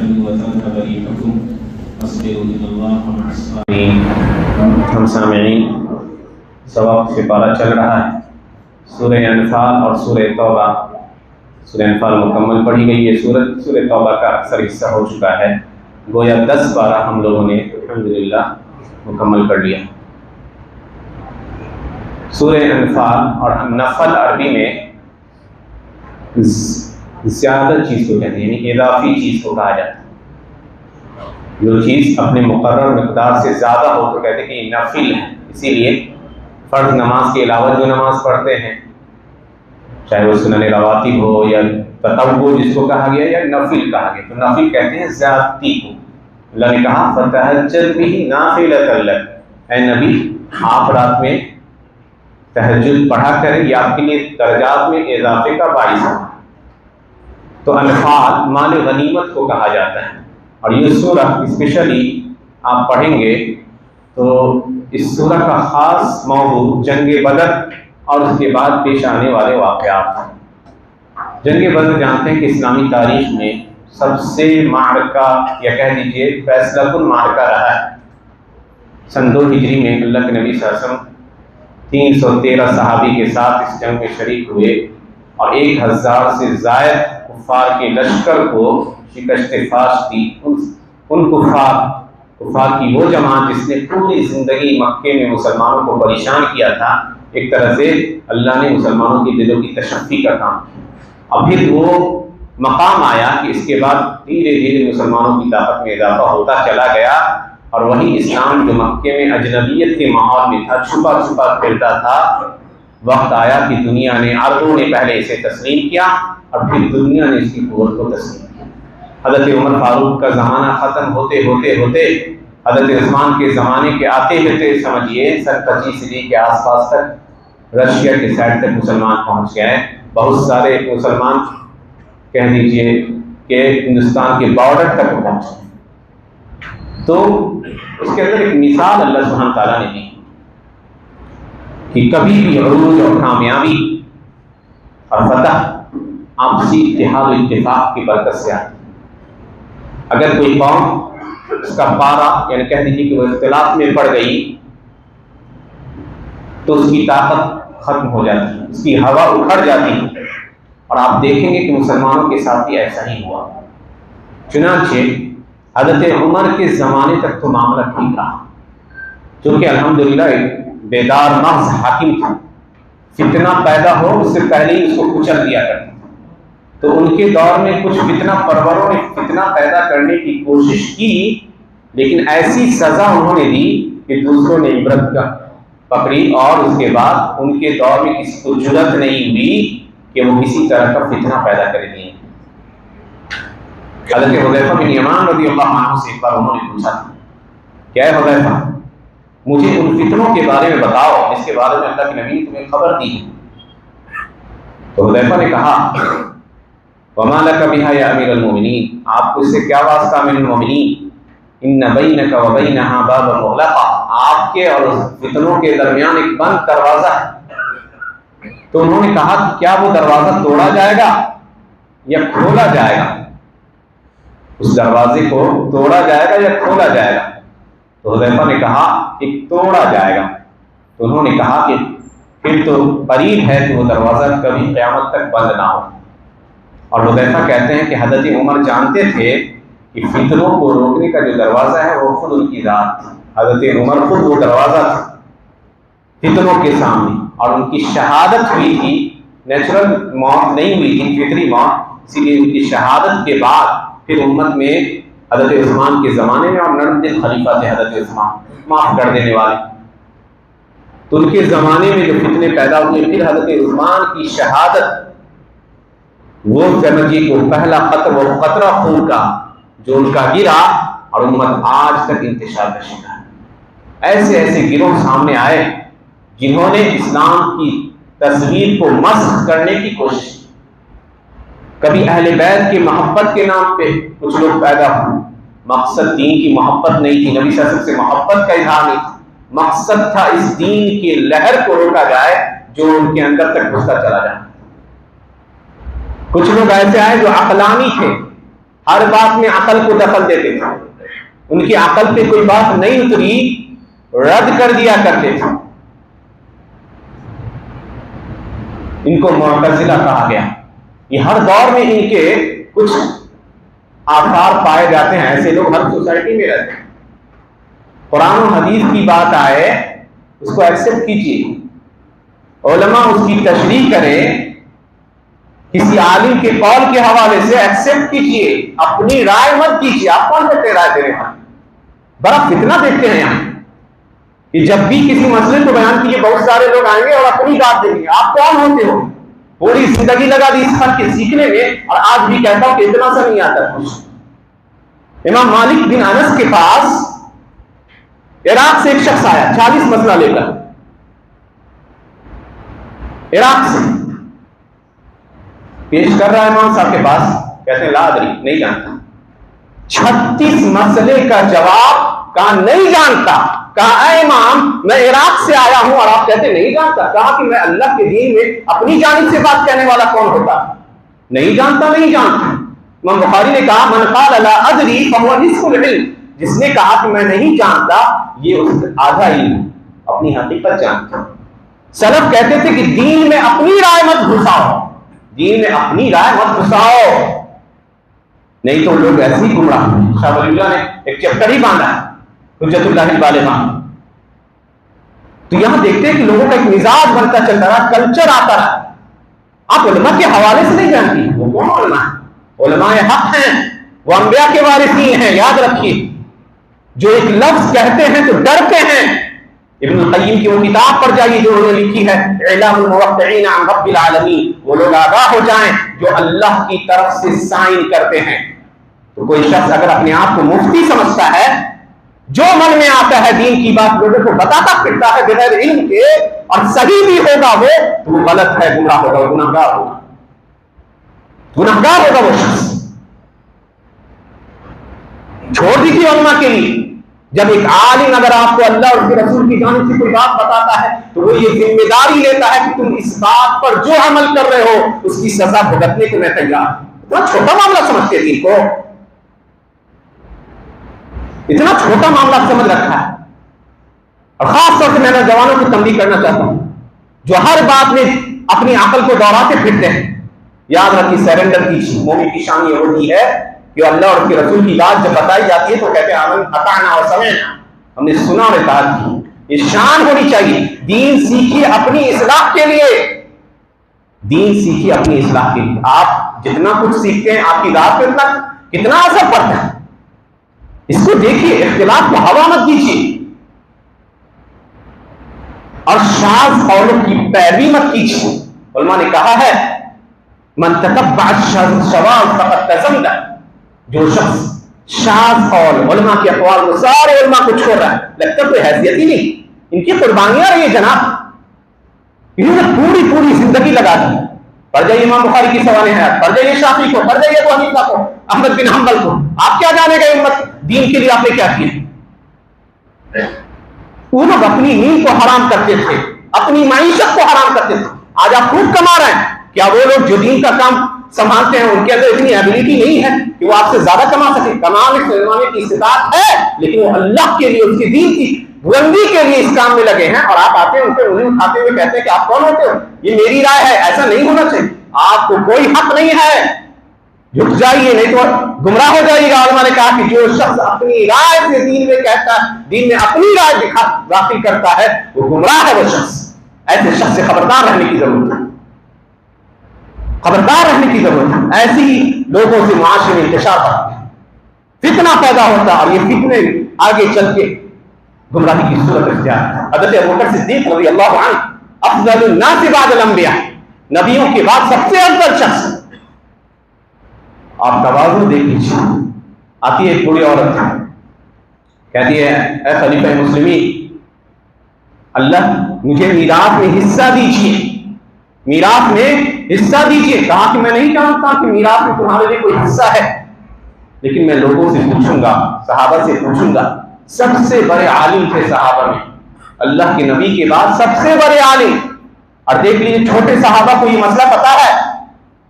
تفشلوا وتذهب ريحكم واصبروا إن الله مع الصابرين. ہم سامعین، سبق سے پارہ چل رہا ہے سورہ انفال اور سورہ توبہ. سورہ انفال مکمل پڑھی گئی ہے. سورہ توبہ کا اکثر حصہ ہو چکا ہے. گویا 10 پارہ ہم لوگوں نے الحمدللہ مکمل کر لیا. سورہ انفال اور نفل عربی میں زیادہ چیز کو کہتے ہیں، یعنی اضافی چیز کو کہا جاتا ہے. جو چیز اپنے مقرر مقدار سے زیادہ ہو تو کہتے ہیں کہ یہ نفل ہے. اسی لیے فرض نماز کے علاوہ جو نماز پڑھتے ہیں، چاہے وہ سنن رواتب ہو یا تطوع جس کو کہا گیا یا نفل کہا گیا، تو نفل کہتے ہیں زیادتی کو. اللہ نے کہا فَتَهَجَّدْ بِهِ نَافِلَةً لَكَ، اے نبی آپ رات میں تہجد پڑھا کریں، یہ آپ کے لیے درجات میں اضافے کا باعث ہے. تو انفال مال غنیمت کو کہا جاتا ہے. اور یہ سورہ اسپیشلی آپ پڑھیں گے تو اس سورہ کا خاص موضوع جنگ بدر اور اس کے بعد پیش آنے والے واقعات ہیں. جنگ بدر جانتے ہیں کہ اسلامی تاریخ میں سب سے معرکہ یا کہہ دیجیے فیصلہ کن معرکہ رہا ہے. سن 2 ہجری میں اللہ کے نبی صلی اللہ علیہ وسلم 313 صحابی کے ساتھ اس جنگ میں شریک ہوئے اور 1000 سے زائد کفار کے لشکر کو شکست فاش دی. ان کفار کی وہ جماعت جس نے پوری زندگی مکے میں مسلمانوں کو پریشان کیا تھا، ایک طرح سے اللہ نے مسلمانوں کے دلوں کی تشفی کا کام کیا. اب پھر وہ مقام آیا کہ اس کے بعد دھیرے دھیرے مسلمانوں کی طاقت میں اضافہ ہوتا چلا گیا اور وہی اسلام جو مکے میں اجنبیت کے ماحول میں تھا، چھپا چھپا پھرتا تھا، وقت آیا کہ دنیا نے، عربوں نے پہلے اسے تسلیم کیا اور پھر دنیا نے اس کی قوت کو تسلیم کیا. حضرت عمر فاروق کا زمانہ ختم ہوتے ہوتے ہوتے حضرت عثمان کے زمانے کے آتے ہوتے سمجھیے 25 صدی کے آس پاس تک رشیا کے سائڈ تک مسلمان پہنچ گئے. بہت سارے مسلمان کہہ دیجئے کہ ہندوستان کے بارڈر تک پہنچے. تو اس کے اندر ایک مثال اللہ سبحانہ تعالیٰ نے دی کہ کبھی بھی عروج اور کامیابی اور فتح آپسی اتحاد و اتفاق کی برکت سے آتی. اگر کوئی قوم اس کا پارا یعنی کہہ دیجیے کہ وہ اختلاف میں پڑ گئی تو اس کی طاقت ختم ہو جاتی ہے، اس کی ہوا اکھڑ جاتی ہے. اور آپ دیکھیں گے کہ مسلمانوں کے ساتھ بھی ایسا ہی ہوا. چنانچہ حضرت عمر کے زمانے تک تو معاملہ ٹھیک رہا، جو کہ الحمدللہ ایک بیدار محض حاکم تھا. فتنہ پیدا ہو اس سے پہلے ہی اس کو کچل دیا کرتا. تو ان کے دور میں کچھ فتنہ پروروں نے فتنہ پیدا کرنے کی کوشش کی، لیکن ایسی سزا انہوں نے دی کہ دوسروں نے عبرت کا پکڑی اور اس کے بعد ان کے دور میں کسی کو جرأت نہیں ہوئی کہ وہ کسی طرح کا فتنہ پیدا کر دیں. حضرت حذیفہ بن یمان رضی اللہ عنہ سے ایک بار انہوں نے پوچھا تھا کہ اے حذیفہ مجھے ان فتنوں کے بارے میں بتاؤ جس کے بارے میں اللہ کے نبی نے تمہیں خبر دی. تو حذیفہ نے کہا وما لك بها يا امير المؤمنين، آپ کو اس سے کیا واسطہ امیر المؤمنین، ان بینک و بینها بابا مغلقا، آپ کے اور اس فتنوں کے درمیان ایک بند دروازہ ہے. تو انہوں نے کہا کہ کیا وہ دروازہ توڑا جائے گا یا کھولا جائے گا؟ اس دروازے کو توڑا جائے گا یا کھولا جائے گا؟ تو حذیفہ نے کہا کہ توڑا جائے گا. تو انہوں نے کہا کہ پھر تو قریب ہے کہ وہ دروازہ کبھی قیامت تک بند نہ ہو. اور حذیفہ کہتے ہیں کہ حضرت عمر جانتے تھے کہ فتنوں کو روکنے کا جو دروازہ ہے وہ خود ان کی ذات تھی. حضرت عمر خود وہ دروازہ تھا فتنوں کے سامنے، اور ان کی شہادت ہوئی تھی. نیچرل موت نہیں ہوئی تھی، فطری موت. اسی لیے ان کی شہادت کے بعد پھر امت میں حضرت عثمان کے زمانے میں، اور نرم دل خلیفہ تھے حضرت عثمان، معاف کر دینے والے. تو ان کے زمانے میں جو فتنے پیدا ہوئے، پھر حضرت عثمان کی شہادت وہ سمجھیے کہ پہلا قطرہ خون کا جو ان کا گرا اور امت آج تک انتشار کا شکار ہے. ایسے ایسے گروہ سامنے آئے جنہوں نے اسلام کی تصویر کو مسخ کرنے کی کوشش کی. کبھی اہل بیت کی محبت کے نام پہ کچھ لوگ پیدا ہوئے. مقصد دین کی محبت نہیں تھی، نبی صلی اللہ علیہ وسلم سے محبت کا اظہار نہیں تھا. مقصد تھا اس دین کی لہر کو روکا جائے جو ان کے اندر تک گھستا چلا جائے. کچھ لوگ ایسے آئے جو عقلانی تھے، ہر بات میں عقل کو دخل دیتے تھے، ان کی عقل پہ کوئی بات نہیں اتری رد کر دیا کرتے تھے. ان کو معتزلہ کہا گیا. یہ ہر دور میں ان کے کچھ آثار پائے جاتے ہیں. ایسے لوگ ہر سوسائٹی میں رہتے ہیں. قرآن و حدیث کی بات آئے اس کو ایکسپٹ کیجیے، علماء اس کی تشریح کریں، کسی عالم کے قول کے حوالے سے ایکسپٹ کیجیے، اپنی رائے مت کیجیے. آپ کون ہوتے ہیں رائے دے رہے ہیں؟ بڑا فتنہ دیکھتے ہیں یہاں کہ جب بھی کسی مسئلے کو بیان کیجیے بہت سارے لوگ آئیں گے اور اپنی بات دیں گے. آپ کون ہوتے ہو؟ پوری زندگی لگا دی اس فن کے سیکھنے میں، اور آج بھی کہتا ہوں کہ اتنا سا نہیں آتا کچھ. امام مالک بن انس کے پاس عراق سے ایک شخص آیا 40 مسئلہ لے کر. عراق سے پیش کر رہا ہے امام صاحب کے پاس، کہتے ہیں لا ادری، نہیں جانتا. 36 مسئلے کا جواب کہا نہیں جانتا. کہا اے امام میں عراق سے آیا ہوں اور آپ کہتے نہیں جانتا. کہا کہ میں اللہ کے دین میں اپنی جانب سے بات کہنے والا کون ہوتا؟ نہیں جانتا. نہیں جانتا. امام بخاری نے کہا من قال لا ادری فهو نصف العلم. جس نے کہا کہ میں نہیں جانتا یہ اس آدھا علم، اپنی حقیقت جانتا. سلف کہتے تھے کہ دین میں اپنی رائے مت گھساؤ، دین میں اپنی رائے مت گھساؤ، نہیں تو لوگ ایسے ہی گمراہ ہیں. شاہ ولی اللہ نے ایک چیپٹر ہی باندھا ہے حجت اللہ البالغہ. تو یہاں دیکھتے ہیں کہ لوگوں کا ایک مزاج بنتا چلتا رہا، کلچر آتا رہا. آپ علماء کے حوالے سے نہیں جانتی وہ کون علماء ہیں؟ علماء حق ہیں، وہ انبیاء کے وارثین ہیں. یاد رکھیے جو ایک لفظ کہتے ہیں تو ڈرتے ہیں. ابن القیم کی وہ کتاب پر جائیے جو انہوں نے لکھی ہے اعلام الموقعین عن رب العالمین. وہ لوگ آگاہ ہو جائیں جو اللہ کی طرف سے سائن کرتے ہیں. تو کوئی شخص اگر اپنے آپ کو مفتی سمجھتا ہے، جو من میں آتا ہے دین کی بات لوگوں کو بتاتا پھرتا ہے بغیر علم کے، اور صحیح بھی ہوگا وہ تو وہ غلط ہے، گمراہ ہوگا، وہ گناہگار ہوگا، گناہگار ہوگا وہ شخص. چھوڑ دیجیے علماء کے لیے. جب ایک عالم اگر آپ کو اللہ اور اس کے رسول کی جانب سے کوئی بات بتاتا ہے تو وہ یہ ذمہ داری لیتا ہے کہ تم اس بات پر جو عمل کر رہے ہو اس کی سزا بھگتنے کو میں تیار. اتنا چھوٹا معاملہ سمجھتے دین کو، اتنا چھوٹا معاملہ سمجھ رکھا ہے. اور خاص طور سے میں نوجوانوں کو تنبیہ کرنا چاہتا ہوں جو ہر بات میں اپنی عقل کو دوڑاتے پھرتے ہیں. یاد رکھیے سیرنڈر کیجیے. مومن کی شان یہ ہوتی ہے کہ اللہ اور اس کے رسول کی بات جب بتائی جاتی ہے تو کہتے ہیں آمن اطعنا و سمعنا، ہم نے سنا اور اطاعت کی. یہ شان ہونی چاہیے. دین سیکھیے اپنی اصلاح کے لیے، دین سیکھیے اپنی اصلاح کے لیے. آپ جتنا کچھ سیکھتے ہیں آپ کی ذات پہ کتنا اثر پڑتا ہے اس کو دیکھیے. اختلاف کو ہوا مت دیجیے اور شاذ قولوں کی پیروی مت کیجیے. علماء نے کہا ہے من تتبع الشواذ فقد تزندہ. جو شخص شاذ قول علماء کے اقوال کو سارے علماء کو چھوڑ رہا ہے، لگتا کوئی حیثیت ہی نہیں. ان کی قربانیاں رہی جناب، انہوں نے پوری زندگی لگا دی. پڑھ جائیے امام بخاری کی سوانح حیات، پڑھ جائیے شافعی کو، پڑھ جائیے ابو حنیفہ کو، احمد بن حنبل کو. آپ کیا جانے گا امت دین کے لیے آپ نے کیا کیا؟ وہ لوگ اپنی نیند کو حرام کرتے تھے، اپنی معیشت کو حرام کرتے تھے. آج آپ خوب کما رہے ہیں. کیا وہ لوگ جو دین کا کام سنبھالتے ہیں ان کے اندر اتنی ایبلٹی نہیں ہے کہ وہ آپ سے زیادہ کما سکے؟ کمانے کی استطاعت ہے، لیکن وہ اللہ کے لیے، اس کے دین کی بلندی کے لیے اس کام میں لگے ہیں. اور آپ آتے ہیں ان پہ انہیں اٹھاتے ہوئے کہتے ہیں کہ آپ کون ہوتے ہو، یہ میری رائے ہے. ایسا نہیں ہونا چاہیے. آپ کو کوئی حق نہیں ہے. جھک جائیے نہیں تو گمراہ ہو جائیے گا. علماء نے کہا کہ جو شخص اپنی رائے سے دین میں کہتا ہے، دین میں اپنی رائے داخل کرتا ہے، وہ گمراہ ہے. وہ شخص، ایسے شخص سے خبردار رہنے کی ضرورت ہے، خبردار رہنے کی ضرورت ہے. ایسی ہی لوگوں سے معاشرے میں انتشار بڑھتا ہے، فتنہ پیدا ہوتا ہے، اور یہ فتنے آگے چل کے گمراہی کی صورت اختیار ہے. حضرت ابوبکر صدیق رضی اللہ عنہ افضل الناس بعد الانبیاء، نبیوں کے بعد سب سے افضل شخص. آپ تواضع دیکھ لیجیے. آتی ہے ایک بوڑھی عورت کہتی ہے اے خلیفہ مسلمین، اللہ مجھے میراث میں حصہ دیجیے، میراث میں حصہ دیجیے. کہا کہ میں نہیں جانتا کہ میراث میں تمہارے لیے کوئی حصہ ہے، لیکن میں لوگوں سے پوچھوں گا، صحابہ سے پوچھوں گا. سب سے بڑے عالم تھے صحابہ میں، اللہ کے نبی کے بعد سب سے بڑے عالم. اور دیکھ لیجیے چھوٹے صحابہ کو یہ مسئلہ پتا ہے،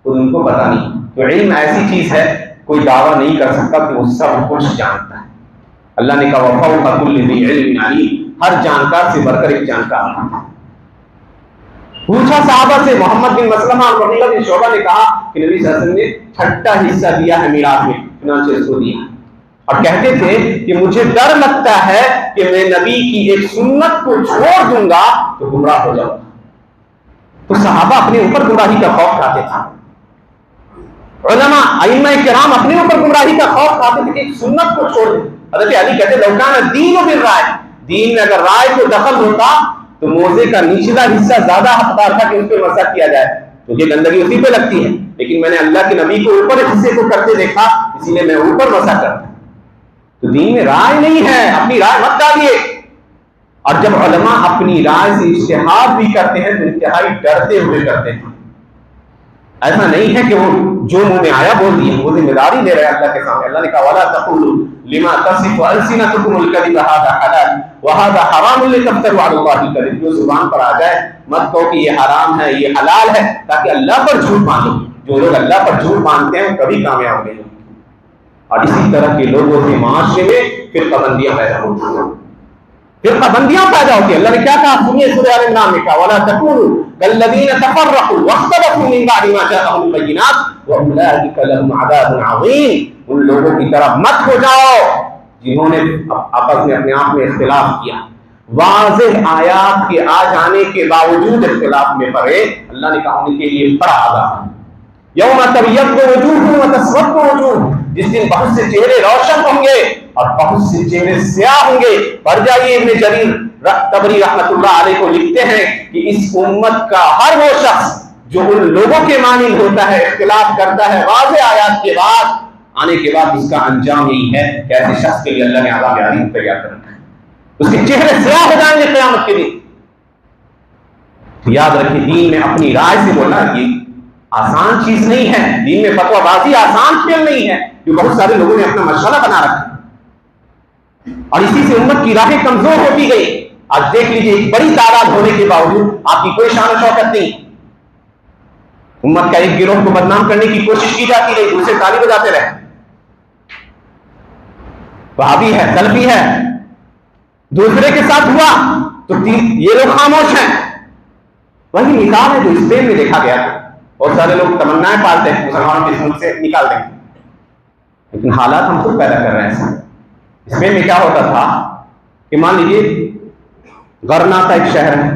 خود ان کو پتا نہیں. تو علم ایسی چیز ہے کوئی دعویٰ نہیں کر سکتا کہ وہ سب کچھ جانتا ہے۔ اللہ نے کہا وَفَوْقَ كُلِّ ذِي عِلْمٍ عَلِيمٍ، ہر جانکار سے بڑھ کر ایک جانکار ہے۔ پوچھا صحابہ سے، محمد بن مسلمہ اور مغیرہ بن شعبہ نے کہا کہ نبی صلی اللہ علیہ وسلم نے چھٹا حصہ دیا ہے میراث میں، چنانچہ اس کو دیا، اور کہتے تھے کہ مجھے ڈر لگتا ہے کہ میں نبی کی ایک سنت کو چھوڑ دوں گا تو گمراہ ہو جاؤں گا۔ تو صحابہ اپنے اوپر گمراہی کا خوف کھاتے تھے، علماء ائمہ کرام اپنے اوپر گمراہی کا خوف کھاتے تھے کہ ایک سنت کو چھوڑ دیں۔ حضرت علی کہتے لو کان الدین بالرائے، دین میں اگر رائے کو دخل ہوتا تو موزے کا نچلا حصہ زیادہ حقدار تھا کہ اس پہ مسح کیا جائے، کیونکہ گندگی اسی پہ لگتی ہے، لیکن میں نے اللہ کے نبی کو اوپر حصے کو کرتے دیکھا، اسی لیے میں اوپر مسح کرتا۔ تو دین میں رائے نہیں ہے، اپنی رائے مت ڈالیے۔ اور جب علماء اپنی رائے سے اجتہاد بھی کرتے ہیں تو انتہائی ڈرتے ہوئے کرتے ہیں، ایسا نہیں ہے کہ وہ جو منہ میں آیا بول دیا، وہ ذمہ داری لے رہے ہیں اللہ کے سامنے۔ اللہ نے کہا وَلَا تَقُولُوا لِمَا تَصِفُ أَلْسِنَتُكُمُ الْكَذِبَ هَذَا حَلَالٌ وَهَذَا حَرَامٌ لِتَفْتَرُوا عَلَى اللَّهِ الْكَذِبَ، جو زبان پر آ جائے مت کہو کہ یہ حرام ہے یہ حلال ہے تاکہ اللہ پر جھوٹ باندھو۔ جو لوگ اللہ پر جھوٹ باندھتے ہیں وہ کبھی کامیاب نہیں ہوتے۔ اور اسی طرح کے لوگوں سے معاشرے میں فرقہ بندیاں پیدا ہوتی ہیں، فرقہ بندیاں پیدا ہوتی ہیں۔ اللہ نے کیا کہا سنیے سورہ آل عمران میں، کہا وَلَا تَكُونُوا كَالَّذِينَ تَفَرَّقُوا وَاخْتَلَفُوا مِن بَعْدِ مَا جَاءَهُمُ الْبَيِّنَاتُ وَأُولَٰئِكَ لَهُمْ عَذَابٌ عَظِيمٌ۔ ان لوگوں کی طرح مت ہو جاؤ جنہوں نے آپس میں اپنے آپ میں اختلاف کیا، واضح آیات کے آ جانے کے باوجود اختلاف میں پڑے، اللہ نے کہا ان کے لیے بڑا عذاب ہے۔ یوم تبیض وجوہ وتسود وجوہ، جس دن بہت سے چہرے روشن ہوں گے اور بہت سے چہرے سیاہ ہوں گے۔ پڑھ جائیے ابن جریر طبری رحمۃ اللہ علیہ کو لکھتے ہیں کہ اس امت کا ہر وہ شخص جو ان لوگوں کے مانند ہوتا ہے، اختلاف کرتا ہے واضح آیات کے بعد آنے کے بعد، اس کا انجام یہی ہے کہ ایسے شخص کے لیے اللہ نے عذاب عظیم تیار کر رکھا ہے، اس کے چہرے سیاہ ہو جائیں گے قیامت کے دن۔ یاد رکھیں دین میں اپنی رائے سے بولنا یہ آسان چیز نہیں ہے، دین میں فتویٰ بازی آسان کھیل نہیں ہے، جو بہت سارے لوگوں نے اپنا مشغلہ بنا رکھا اور اسی سے امت کی راہیں کمزور ہوتی گئی۔ آج دیکھ لیجیے ایک بڑی تعداد ہونے کے باوجود آپ کی کوئی شان و شوکت نہیں، امت کا ایک گروہ کو بدنام کرنے کی کوشش کی جاتی رہی، دوسرے تالی بجاتے رہے، وہابی ہے سلفی ہے، دوسرے کے ساتھ ہوا تو یہ لوگ خاموش ہیں۔ وہی مثال ہے جو اسپین میں دیکھا گیا تھا، بہت سارے لوگ تمنائیں پالتے ہیں مسلمانوں کے اس ملک سے نکال دیں، لیکن حالات ہم خود پیدا کر رہے ہیں۔ اسپین میں کیا ہوتا تھا کہ مان لیجیے غرناطہ ایک شہر ہے،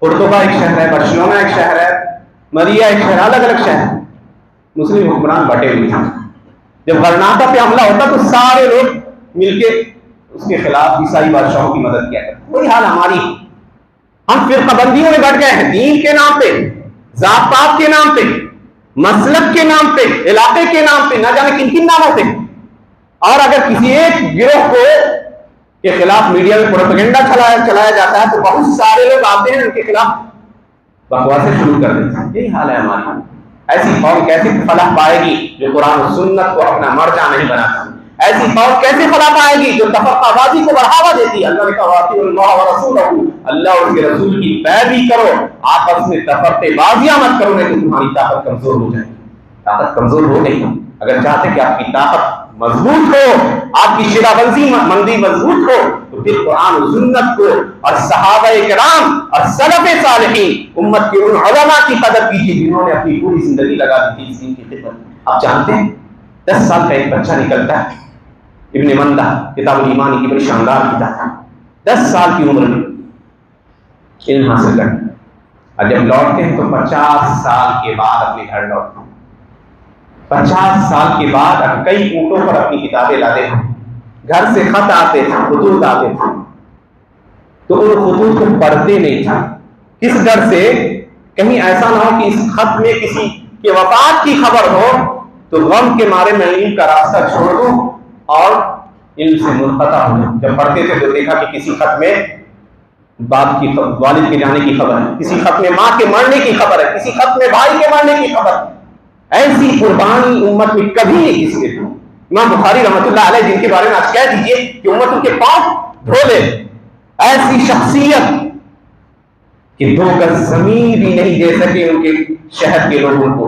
قرطبہ ایک شہر ہے، برشلونہ ایک شہر ہے، مریا ایک شہر، الگ الگ شہر، مسلم حکمران بٹے ہوئے تھے۔ جب غرناطہ پہ حملہ ہوتا تو سارے لوگ مل کے اس کے خلاف عیسائی بادشاہوں کی مدد کیا کرتے۔ وہی حال ہماری، ہم فرقہ بندیوں میں بٹ گئے ہیں، دین کے نام پہ، ذات پات کے نام پہ، مسلک کے نام پہ، علاقے کے نام پہ، نہ جانے کن کن ناموں پہ۔ اور اگر کسی ایک گروہ کو کے خلاف میڈیا میں پروپیگنڈا چلایا جاتا ہے تو بہت سارے لوگ آتے ہیں ان کے خلاف بکواسیں شروع کر دیتے ہیں۔ یہی حال ہے ہمارا۔ ایسی قوم کیسے فلاح پائے گی جو قرآن و سنت کو اپنا مرجع نہیں بناتا؟ ایسی قوم کیسے فلاح پائے گی جو تفرقہ بازی کو بڑھاوا دیتی ہے؟ اللہ نے کہا واطیعوا اللہ ورسولہ، اللہ اور اس کے رسول کی پیروی کرو، آپس میں تفرقے بازیاں مت کرو، نہیں تو تمہاری طاقت کمزور ہو جائے گی۔ طاقت کمزور ہو گئی، اگر چاہتے کہ آپ کی طاقت مضبوط ہو، آپ کی شیرہ مندی مضبوط ہو، تو پھر قرآن و سنت کو اور صحابہ کرام اور سلف صالحین امت کے ان علماء کی قدر کیجیے جنہوں نے اپنی پوری زندگی لگا دی تھی اس دین کی خدمت۔ آپ جانتے ہیں 10 سال کا ایک بچہ نکلتا ہے، ابن مندہ کتاب الایمان کی بڑی شاندار کتاب ہے، 10 سال کی عمر میں علم حاصل کرتے ہیں، اور جب لوٹتے ہیں تو 50 سال کے بعد اپنے گھر لوٹتے ہیں۔ 50 سال کے بعد کئی اونٹوں پر اپنی کتابیں لاتے ہیں، گھر سے خط آتے تھے، خطوط آتے تھے، تو ان خطوط کو پڑھتے نہیں تھا۔ کس ڈر سے کہیں ایسا نہ ہو کہ اس خط میں کسی کے وفات کی خبر ہو تو غم کے مارے میں علم کا راستہ چھوڑ دوں اور علم سے منقطع ہو جاؤں۔ جب پڑھتے تھے تو دیکھا کہ کسی خط میں باپ کی والد کے جانے کی خبر ہے، کسی خط میں ماں کے مرنے کی خبر ہے، کسی خط میں بھائی کے مرنے کی خبر ہے۔ ایسی قربانی امت میں کبھی نہیں کسی نے دی۔ امام بخاری رحمۃ اللہ علیہ جن کے بارے میں آج کہہ دیجئے کہ امت ان کے پاؤں دھو لے، ایسی شخصیت کہ 2 گز زمین بھی نہیں دے سکے ان کے شہر کے لوگوں کو،